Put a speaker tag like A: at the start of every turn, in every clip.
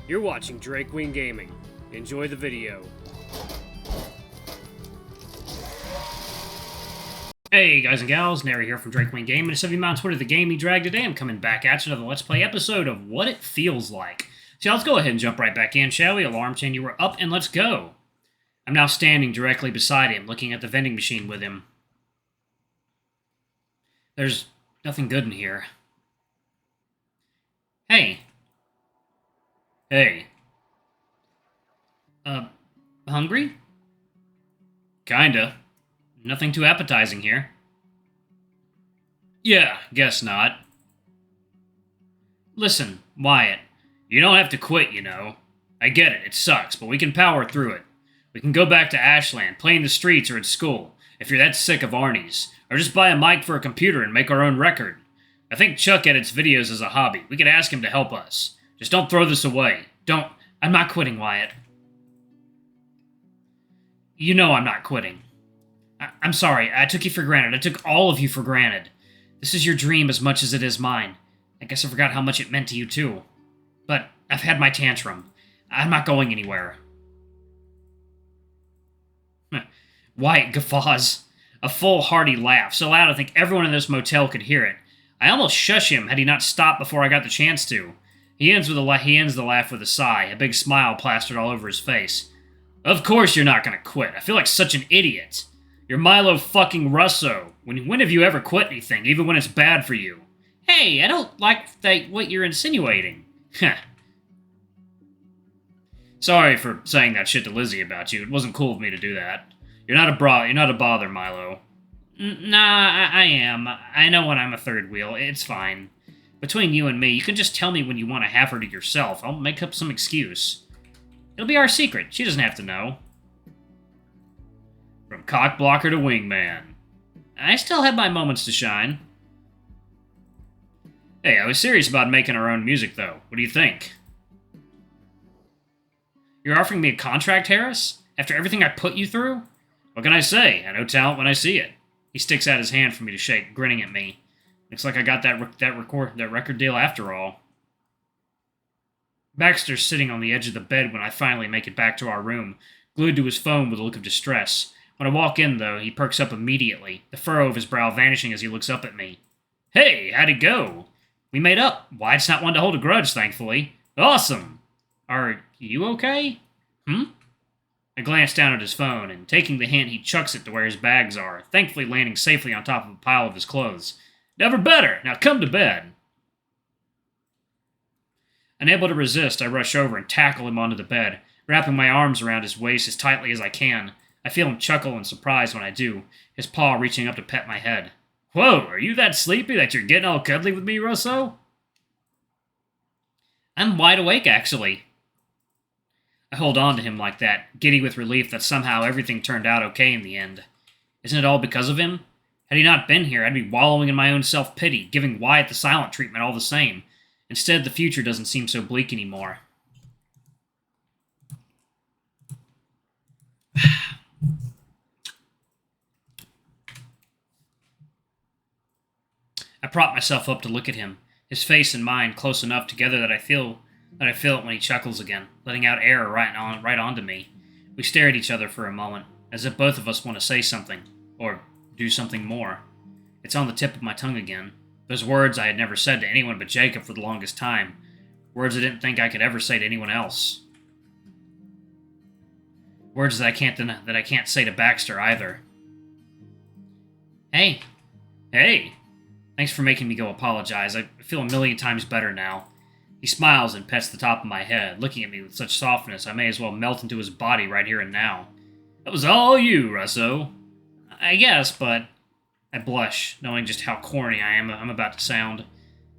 A: You're watching Drake Wing Gaming. Enjoy the video.
B: Hey guys and gals, Nary here from Drake Wing Gaming. It's me on Twitter, the game he dragged today. I'm coming back at you with another Let's Play episode of What It Feels Like. So let's go ahead and jump right back in, shall we? Alarm chain, you were up, and let's go. I'm now standing directly beside him, looking at the vending machine with him. There's nothing good in here. Hey. Hey. Hungry? Kinda. Nothing too appetizing here. Yeah, guess not. Listen, Wyatt, you don't have to quit, you know. I get it, it sucks, but we can power through it. We can go back to Ashland, play in the streets or at school, if you're that sick of Arnie's. Or just buy a mic for a computer and make our own record. I think Chuck edits videos as a hobby. We could ask him to help us. Just don't throw this away. Don't. I'm not quitting, Wyatt. You know I'm not quitting. I'm sorry, I took you for granted. I took all of you for granted. This is your dream as much as it is mine. I guess I forgot how much it meant to you, too. But I've had my tantrum. I'm not going anywhere. Wyatt guffaws. A full, hearty laugh, so loud I think everyone in this motel could hear it. I almost shush him had he not stopped before I got the chance to. He ends the laugh with a sigh, a big smile plastered all over his face. Of course you're not gonna quit. I feel like such an idiot. You're Mylo fucking Russo. When have you ever quit anything, even when it's bad for you? Hey, I don't like what you're insinuating. Heh. Sorry for saying that shit to Lizzie about you. It wasn't cool of me to do that. You're not a bother, Mylo. Nah, I am. I know when I'm a third wheel. It's fine. Between you and me, you can just tell me when you want to have her to yourself. I'll make up some excuse. It'll be our secret. She doesn't have to know. From cockblocker to wingman. I still have my moments to shine. Hey, I was serious about making our own music, though. What do you think? You're offering me a contract, Harris? After everything I put you through? What can I say? I know talent when I see it. He sticks out his hand for me to shake, grinning at me. Looks like I got that record deal after all. Baxter's sitting on the edge of the bed when I finally make it back to our room, glued to his phone with a look of distress. When I walk in, though, he perks up immediately, the furrow of his brow vanishing as he looks up at me. Hey, how'd it go? We made up. Wyatt's not one to hold a grudge, thankfully. Awesome! Are you okay? I glance down at his phone, and taking the hint, he chucks it to where his bags are, thankfully landing safely on top of a pile of his clothes. Never better! Now come to bed! Unable to resist, I rush over and tackle him onto the bed, wrapping my arms around his waist as tightly as I can. I feel him chuckle in surprise when I do, his paw reaching up to pet my head. Whoa, are you that sleepy that you're getting all cuddly with me, Russo? I'm wide awake, actually. I hold on to him like that, giddy with relief that somehow everything turned out okay in the end. Isn't it all because of him? Had he not been here, I'd be wallowing in my own self-pity, giving Wyatt the silent treatment all the same. Instead, the future doesn't seem so bleak anymore. I prop myself up to look at him, his face and mine close enough together that I feel it when he chuckles again, letting out air right onto me. We stare at each other for a moment, as if both of us want to say something, or do something more. It's on the tip of my tongue again. Those words I had never said to anyone but Jacob for the longest time. Words I didn't think I could ever say to anyone else. Words that I can't say to Baxter either. Hey. Hey. Thanks for making me go apologize. I feel a million times better now. He smiles and pets the top of my head, looking at me with such softness I may as well melt into his body right here and now. That was all you, Russo. I guess, but... I blush, knowing just how corny I'm about to sound.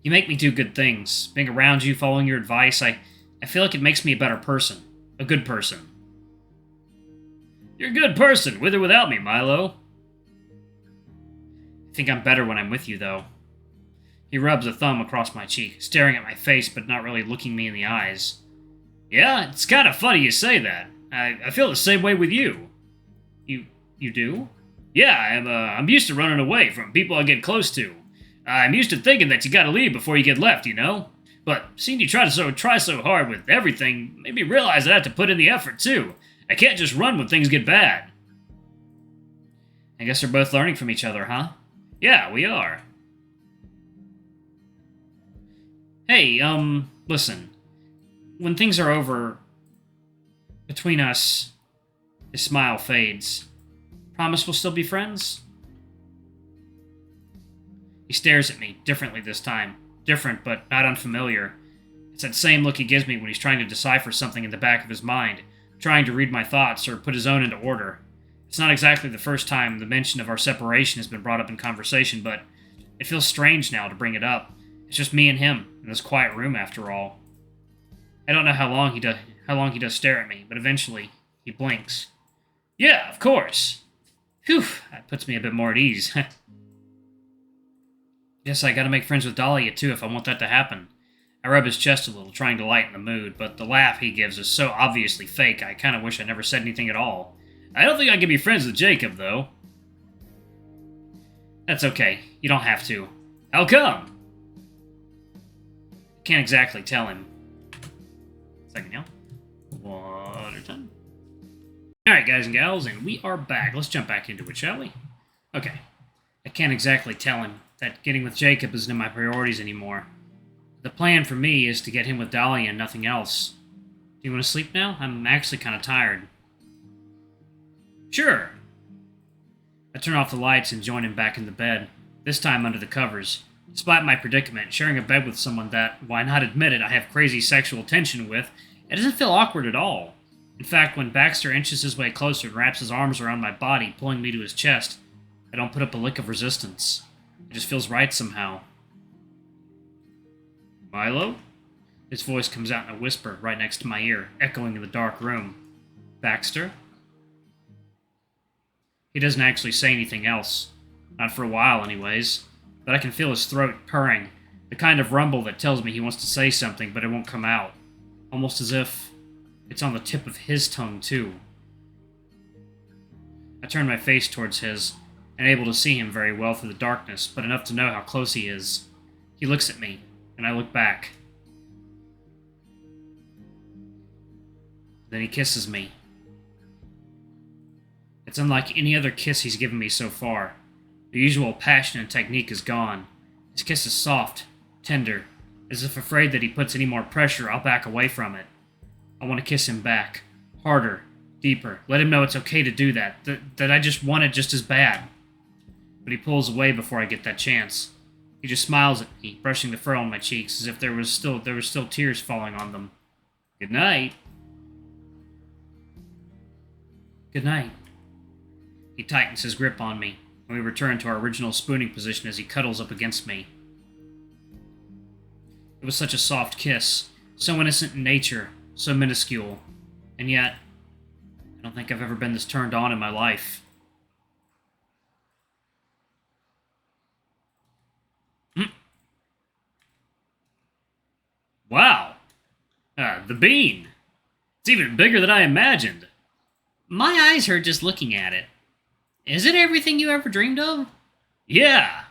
B: You make me do good things. Being around you, following your advice, I feel like it makes me a better person. A good person. You're a good person, with or without me, Mylo. I think I'm better when I'm with you, though. He rubs a thumb across my cheek, staring at my face but not really looking me in the eyes. Yeah, it's kind of funny you say that. I feel the same way with you. You do? Yeah, I'm used to running away from people I get close to. I'm used to thinking that you gotta leave before you get left, you know? But seeing you try so hard with everything made me realize I have to put in the effort, too. I can't just run when things get bad. I guess we're both learning from each other, huh? Yeah, we are. Hey, listen. When things are over between us, his smile fades. Promise we'll still be friends? He stares at me, differently this time. Different, but not unfamiliar. It's that same look he gives me when he's trying to decipher something in the back of his mind, trying to read my thoughts or put his own into order. It's not exactly the first time the mention of our separation has been brought up in conversation, but it feels strange now to bring it up. It's just me and him in this quiet room, after all. I don't know how long he does stare at me, but eventually he blinks. Yeah, of course. Phew, that puts me a bit more at ease. Guess I gotta make friends with Dahlia too if I want that to happen. I rub his chest a little, trying to lighten the mood, but the laugh he gives is so obviously fake I kinda wish I never said anything at all. I don't think I can be friends with Jacob, though. That's okay. You don't have to. How come? Can't exactly tell him. Second, now. Water time. Alright, guys and gals, and we are back. Let's jump back into it, shall we? Okay. I can't exactly tell him that getting with Jacob isn't in my priorities anymore. The plan for me is to get him with Dahlia and nothing else. Do you want to sleep now? I'm actually kind of tired. Sure. I turn off the lights and join him back in the bed, this time under the covers. Despite my predicament, sharing a bed with someone that, why not admit it, I have crazy sexual tension with, it doesn't feel awkward at all. In fact, when Baxter inches his way closer and wraps his arms around my body, pulling me to his chest, I don't put up a lick of resistance. It just feels right somehow. Mylo? His voice comes out in a whisper right next to my ear, echoing in the dark room. Baxter? He doesn't actually say anything else. Not for a while, anyways. But I can feel his throat purring, the kind of rumble that tells me he wants to say something, but it won't come out. Almost as if it's on the tip of his tongue, too. I turn my face towards his, unable to see him very well through the darkness, but enough to know how close he is. He looks at me, and I look back. Then he kisses me. It's unlike any other kiss he's given me so far. The usual passion and technique is gone. His kiss is soft, tender, as if afraid that he puts any more pressure, I'll back away from it. I want to kiss him back. Harder, deeper. Let him know it's okay to do that. That I just want it just as bad. But he pulls away before I get that chance. He just smiles at me, brushing the fur on my cheeks as if there were still tears falling on them. Good night. Good night. He tightens his grip on me, and we return to our original spooning position as he cuddles up against me. It was such a soft kiss, so innocent in nature, so minuscule, and yet, I don't think I've ever been this turned on in my life. Wow! The bean! It's even bigger than I imagined. My eyes hurt just looking at it. Is it everything you ever dreamed of? Yeah!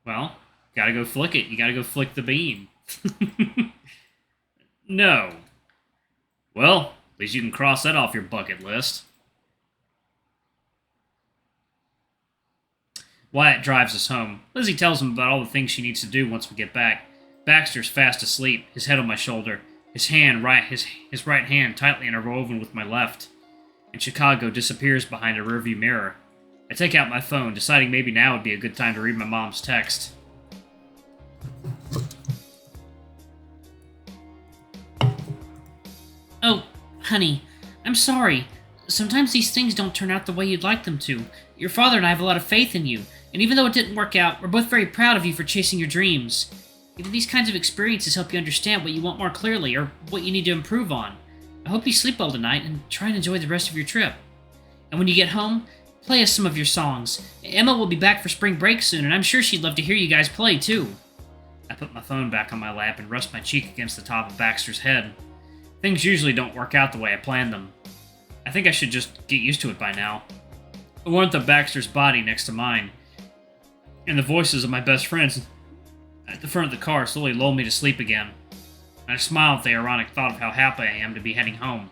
B: Well, gotta go flick it. You gotta go flick the bean. No. Well, at least you can cross that off your bucket list. Wyatt drives us home. Lizzie tells him about all the things she needs to do once we get back. Baxter's fast asleep, his head on my shoulder, his right hand tightly interwoven with my left. And Chicago disappears behind a rearview mirror. I take out my phone, deciding maybe now would be a good time to read my mom's text. Oh, honey, I'm sorry. Sometimes these things don't turn out the way you'd like them to. Your father and I have a lot of faith in you, and even though it didn't work out, we're both very proud of you for chasing your dreams. Even these kinds of experiences help you understand what you want more clearly, or what you need to improve on. I hope you sleep well tonight, and try and enjoy the rest of your trip. And when you get home, play us some of your songs. Emma will be back for spring break soon, and I'm sure she'd love to hear you guys play, too. I put my phone back on my lap and rest my cheek against the top of Baxter's head. Things usually don't work out the way I planned them. I think I should just get used to it by now. The warmth of Baxter's body next to mine, and the voices of my best friends at the front of the car slowly lulled me to sleep again. I smiled at the ironic thought of how happy I am to be heading home.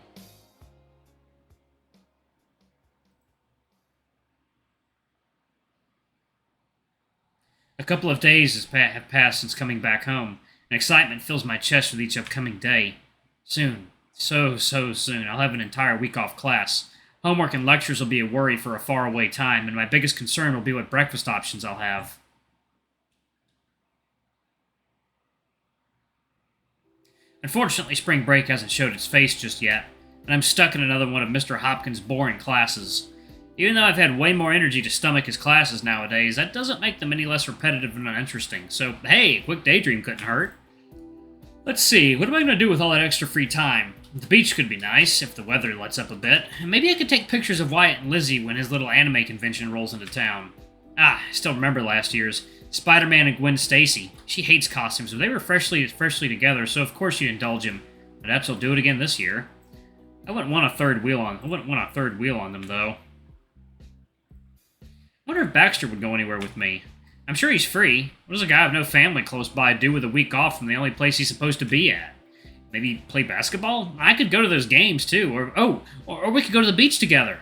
B: A couple of days have passed since coming back home, and excitement fills my chest with each upcoming day. Soon, so soon, I'll have an entire week off class. Homework and lectures will be a worry for a faraway time, and my biggest concern will be what breakfast options I'll have. Unfortunately, spring break hasn't showed its face just yet, and I'm stuck in another one of Mr. Hopkins' boring classes. Even though I've had way more energy to stomach his classes nowadays, that doesn't make them any less repetitive and uninteresting, so hey, a quick daydream couldn't hurt. Let's see, what am I going to do with all that extra free time? The beach could be nice, if the weather lets up a bit. Maybe I could take pictures of Wyatt and Lizzie when his little anime convention rolls into town. I still remember last year's. Spider-Man and Gwen Stacy. She hates costumes, but they were freshly together, so of course you'd indulge him. Perhaps I'll do it again this year. I wouldn't want a third wheel on them, though. I wonder if Baxter would go anywhere with me. I'm sure he's free. What does a guy with no family close by do with a week off from the only place he's supposed to be at? Maybe play basketball? I could go to those games, too. Or we could go to the beach together.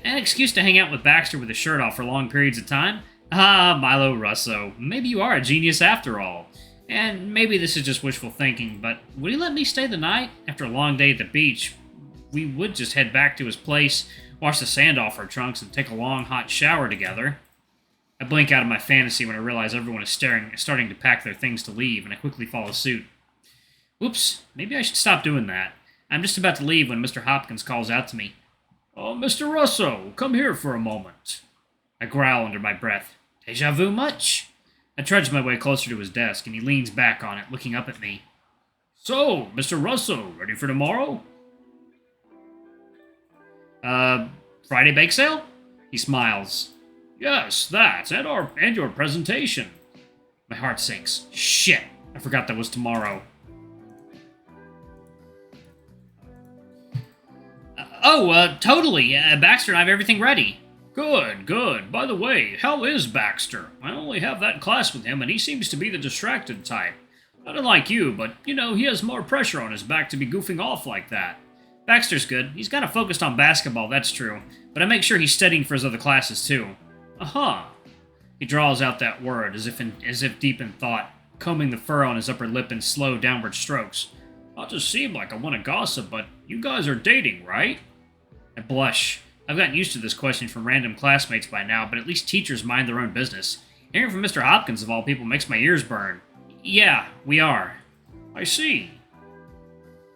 B: An excuse to hang out with Baxter with his shirt off for long periods of time? Ah, Mylo Russo. Maybe you are a genius after all. And maybe this is just wishful thinking, but would he let me stay the night? After a long day at the beach, we would just head back to his place, wash the sand off our trunks, and take a long, hot shower together. I blink out of my fantasy when I realize everyone is starting to pack their things to leave, and I quickly follow suit. Whoops, maybe I should stop doing that. I'm just about to leave when Mr. Hopkins calls out to me. "Oh, Mr. Russo, come here for a moment." I growl under my breath. Deja vu much? I trudge my way closer to his desk, and he leans back on it, looking up at me. "So, Mr. Russo, ready for tomorrow?" Friday bake sale? He smiles. "Yes, that, and your presentation." My heart sinks. Shit, I forgot that was tomorrow. Totally. Baxter and I have everything ready. Good. By the way, how is Baxter? I only have that class with him, and he seems to be the distracted type. Not unlike you, but, he has more pressure on his back to be goofing off like that. Baxter's good. He's kind of focused on basketball, that's true. But I make sure he's studying for his other classes, too. Uh-huh. He draws out that word, as if deep in thought, combing the fur on his upper lip in slow downward strokes. Not to seem like I want to gossip, but you guys are dating, right? I blush. I've gotten used to this question from random classmates by now, but at least teachers mind their own business. Hearing from Mr. Hopkins, of all people, makes my ears burn. Yeah, we are. I see.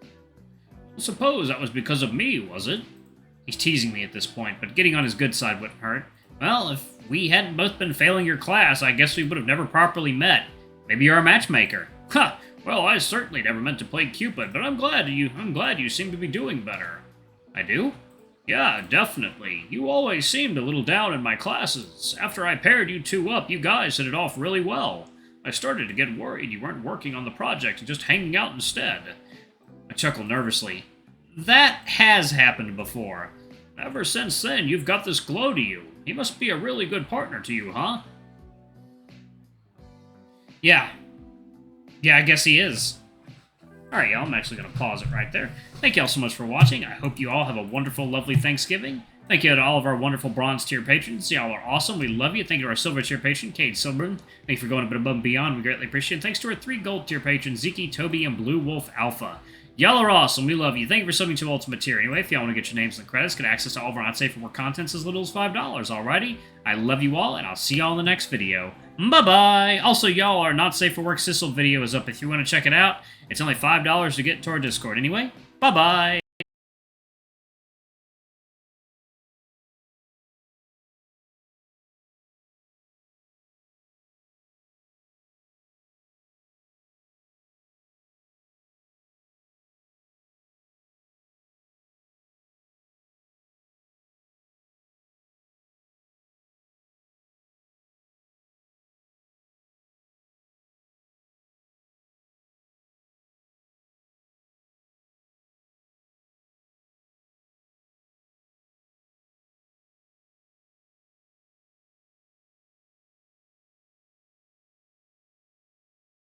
B: Well, suppose that was because of me, was it? He's teasing me at this point, but getting on his good side wouldn't hurt. Well, if we hadn't both been failing your class, I guess we would have never properly met. Maybe you're a matchmaker. Huh. Well, I certainly never meant to play Cupid, but I'm glad you seem to be doing better. I do? Yeah, definitely. You always seemed a little down in my classes. After I paired you two up, you guys hit it off really well. I started to get worried you weren't working on the project and just hanging out instead. I chuckle nervously. That has happened before. Ever since then, you've got this glow to you. He must be a really good partner to you, huh? Yeah, I guess he is. Alright, y'all, I'm actually going to pause it right there. Thank y'all so much for watching. I hope you all have a wonderful, lovely Thanksgiving. Thank you to all of our wonderful bronze tier patrons. Y'all are awesome. We love you. Thank you to our silver tier patron, Cade Silburn. Thank you for going a bit above and beyond. We greatly appreciate it. Thanks to our 3 gold tier patrons, Zeke, Toby, and Blue Wolf Alpha. Y'all are awesome. We love you. Thank you for subbing to Ultimate Tier. Anyway, if y'all want to get your names in the credits, get access to all of our Not Safe for Work contents as little as $5. Alrighty? I love you all, and I'll see y'all in the next video. Bye-bye! Also, y'all, our Not Safe for Work Sissel video is up if you want to check it out. It's only $5 to get into our Discord anyway. Bye-bye!